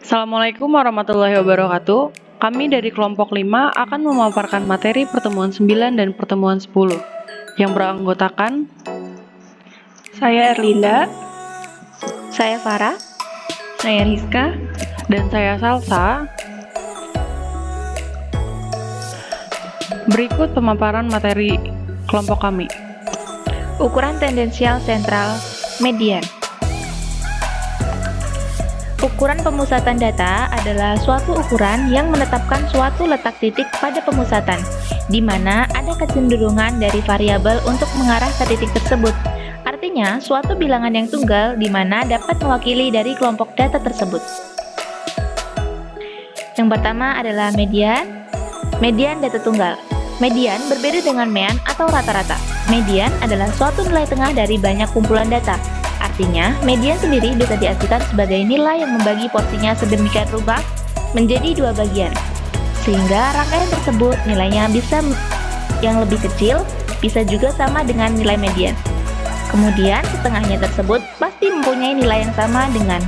Assalamualaikum warahmatullahi wabarakatuh. Kami dari kelompok 5 akan memaparkan materi pertemuan 9 dan pertemuan 10 yang beranggotakan Saya Erlinda, Saya Farah, Saya Rizka, dan saya Salsa. Berikut pemaparan materi kelompok kami. ukuran tendensial sentral, median. Ukuran pemusatan data adalah suatu ukuran yang menetapkan suatu letak titik pada pemusatan, di mana ada kecenderungan dari variabel untuk mengarah ke titik tersebut. Artinya, suatu bilangan yang tunggal di mana dapat mewakili dari kelompok data tersebut. Yang pertama adalah median. Median data tunggal. Median berbeda dengan mean atau rata-rata. Median adalah suatu nilai tengah dari banyak kumpulan data. Artinya, median sendiri bisa diartikan sebagai nilai yang membagi porsinya sedemikian rupa menjadi dua bagian. Sehingga rangkaian tersebut nilainya bisa yang lebih kecil, bisa juga sama dengan nilai median. Kemudian, setengahnya tersebut pasti mempunyai nilai yang sama dengan.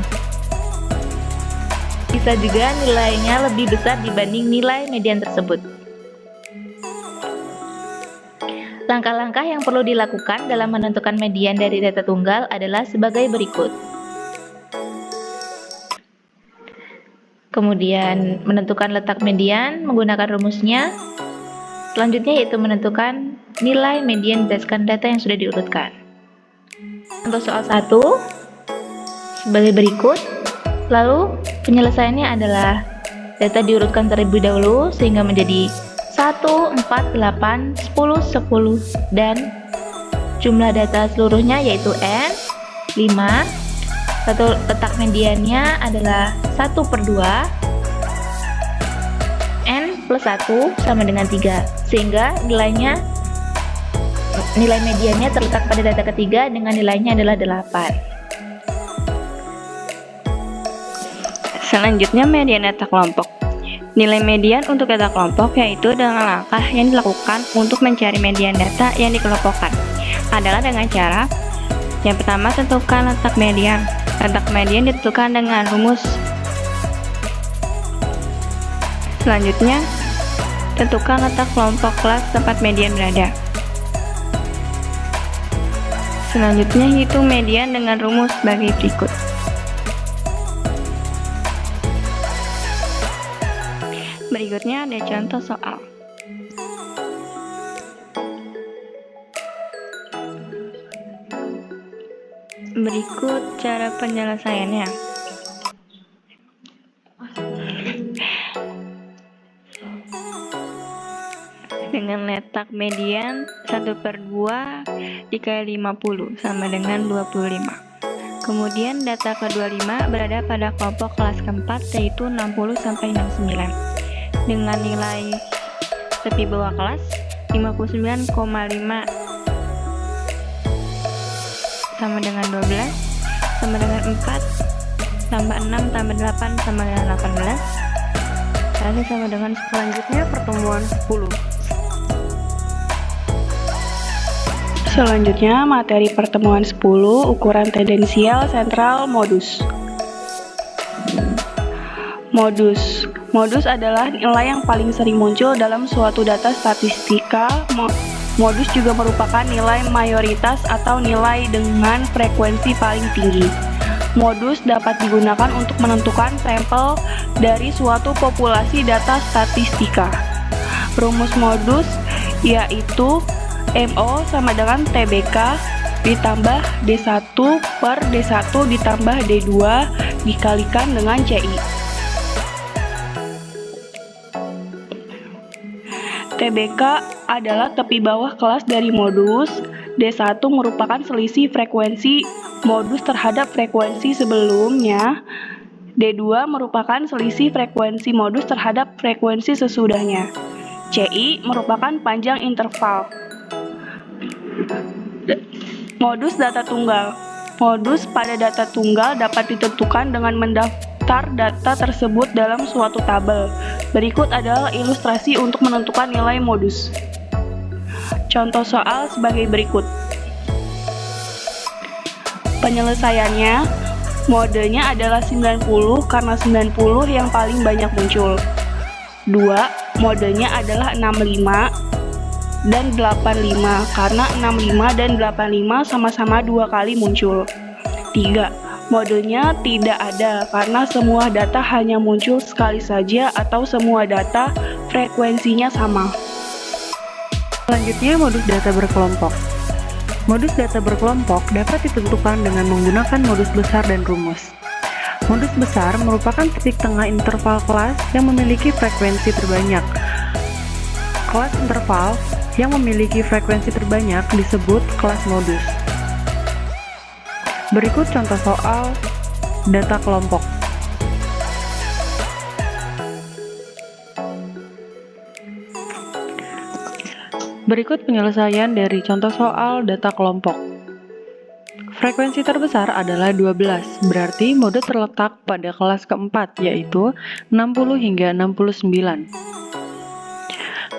Bisa juga nilainya lebih besar dibanding nilai median tersebut. Langkah-langkah yang perlu dilakukan dalam menentukan median dari data tunggal adalah sebagai berikut. Kemudian menentukan letak median menggunakan rumusnya. Selanjutnya yaitu menentukan nilai median berdasarkan data yang sudah diurutkan. Untuk soal 1 sebagai berikut. Lalu penyelesaiannya adalah data diurutkan terlebih dahulu sehingga menjadi 1, 4, 8, 10, 10, dan jumlah data seluruhnya yaitu N, 5. Letak mediannya adalah 1/2, N plus 1 sama dengan 3, sehingga nilai mediannya terletak pada data ketiga dengan nilainya adalah 8. Selanjutnya median data kelompok. Nilai median untuk data kelompok yaitu dengan langkah yang dilakukan untuk mencari median data yang dikelompokkan adalah dengan cara yang pertama, tentukan letak median. Letak median ditentukan dengan rumus. Selanjutnya, tentukan letak kelompok kelas tempat median berada. Selanjutnya, hitung median dengan rumus sebagai berikut. Berikutnya ada contoh soal. Berikut cara penyelesaiannya. Dengan letak median 1/2 dikali 50 sama dengan 25. Kemudian data ke-25 berada pada kelompok kelas keempat yaitu 60 sampai 69. Dengan nilai tepi bawah kelas 59,5 sama dengan 12 sama dengan 4 tambah 6 tambah 8 sama dengan 18 lalu sama dengan Selanjutnya pertemuan 10. selanjutnya materi pertemuan 10, ukuran tendensial sentral modus. Modus adalah nilai yang paling sering muncul dalam suatu data statistika. Modus juga merupakan nilai mayoritas atau nilai dengan frekuensi paling tinggi. Modus dapat digunakan untuk menentukan sampel dari suatu populasi data statistika. Rumus modus yaitu MO sama dengan TBK ditambah D1 per D1 ditambah D2 dikalikan dengan CI. TBK adalah tepi bawah kelas dari modus. D1 merupakan selisih frekuensi modus terhadap frekuensi sebelumnya. D2 merupakan selisih frekuensi modus terhadap frekuensi sesudahnya. CI merupakan panjang interval. Modus data tunggal. Modus pada data tunggal dapat ditentukan dengan mendaftar data tersebut dalam suatu tabel. Berikut adalah ilustrasi untuk menentukan nilai modus. Contoh soal sebagai berikut. Penyelesaiannya, Modenya adalah 90 karena 90 yang paling banyak muncul. 2. Modenya adalah 65 dan 85 karena 65 dan 85 sama-sama 2 kali muncul. 3. Modenya tidak ada karena semua data hanya muncul sekali saja atau semua data frekuensinya sama. Selanjutnya, modus data berkelompok. Modus data berkelompok dapat ditentukan dengan menggunakan modus besar dan rumus. Modus besar merupakan titik tengah interval kelas yang memiliki frekuensi terbanyak. Kelas interval yang memiliki frekuensi terbanyak disebut kelas modus. Berikut contoh soal data kelompok. Berikut penyelesaian dari contoh soal data kelompok. Frekuensi terbesar adalah 12, berarti mode terletak pada kelas keempat, yaitu 60 hingga 69.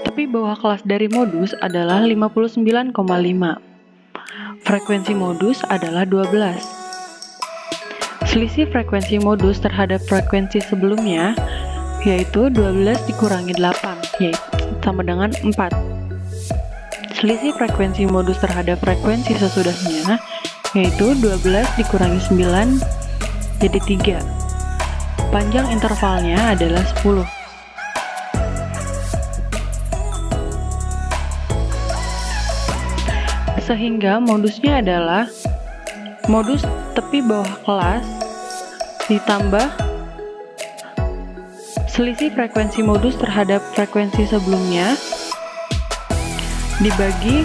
Tapi bawah kelas dari modus adalah 59,5. Frekuensi modus adalah 12. Selisih frekuensi modus terhadap frekuensi sebelumnya, yaitu 12 dikurangi 8, yaitu sama dengan 4. Selisih frekuensi modus terhadap frekuensi sesudahnya, yaitu 12 dikurangi 9, jadi 3. Panjang intervalnya adalah 10. Sehingga modusnya adalah modus tepi bawah kelas ditambah selisih frekuensi modus terhadap frekuensi sebelumnya dibagi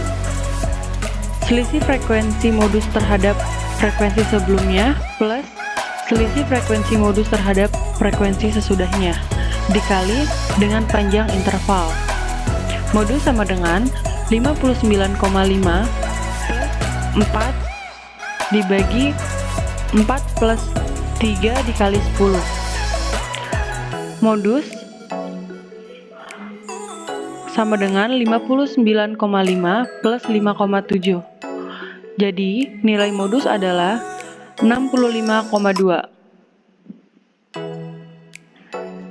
selisih frekuensi modus terhadap frekuensi sebelumnya plus selisih frekuensi modus terhadap frekuensi sesudahnya dikali dengan panjang interval. Modus sama dengan 59,5 plus 4 dibagi 4 plus 3 dikali 10. Modus sama dengan 59,5 plus 5,7. Jadi, nilai modus adalah 65,2.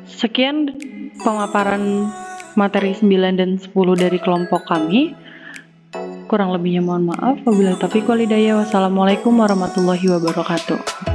Sekian pemaparan materi 9 dan 10 dari kelompok kami. Kurang lebihnya mohon maaf. Wabillahi taufiq wal hidayah. Wassalamualaikum warahmatullahi wabarakatuh.